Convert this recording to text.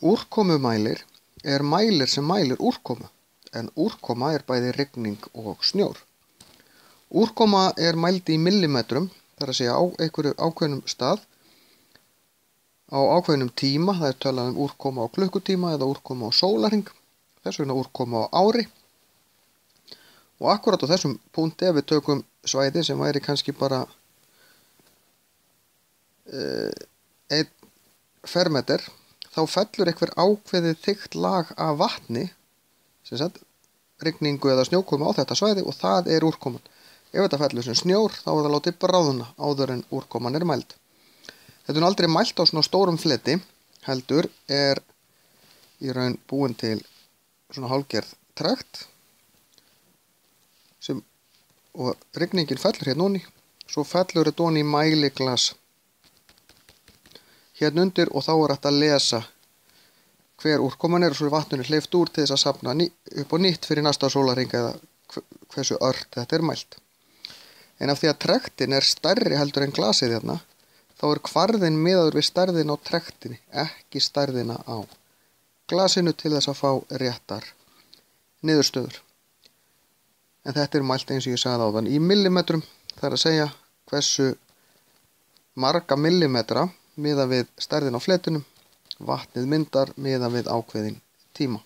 Úrkomumælir mælir sem mælir úrkomu, en úrkoma bæði rigning og snjór. Úrkoma mæld í millimetrum, þar að segja á einhverju ákveðnum stað, á ákveðnum tíma, það talað um úrkoma á klukkutíma eða úrkoma á sólarhring, þess vegna úrkoma á ári. Og akkurat á þessum punkti, ef við tökum svæði sem væri kannski bara 1 fermeter, þá fellur einhver ákveðið þykkt lag af vatni, sem sagt, rigningu eða snjókomu á þetta svæði, og það úrkoman. Ef þetta fellur sem snjór, þá það látið bráðna áður en úrkoman mæld. Þetta aldrei mælt á svona stórum fleti, heldur í raun búin til svona hálfgerð trekt, og rigningin fellur hérna onni, svo fellur þetta onni í mæliglas hérna undir, og þá hægt að lesa hver úrkoman og svo vatninu hleypt úr til þess að safna upp á nýtt fyrir næsta sólarhring eða hversu ört þetta mælt. En af því að trektin stærri heldur en glasið hérna, þá kvarðinn miðaður við stærðin á trektinni, ekki stærðina á glasinu, til þess að fá réttar niðurstöður. En þetta mælt eins og ég sagði áðan í millimetrum, það að segja hversu marga millimetra miðað við stærðin á fletinum vatnið myndar miðað við ákveðin tíma.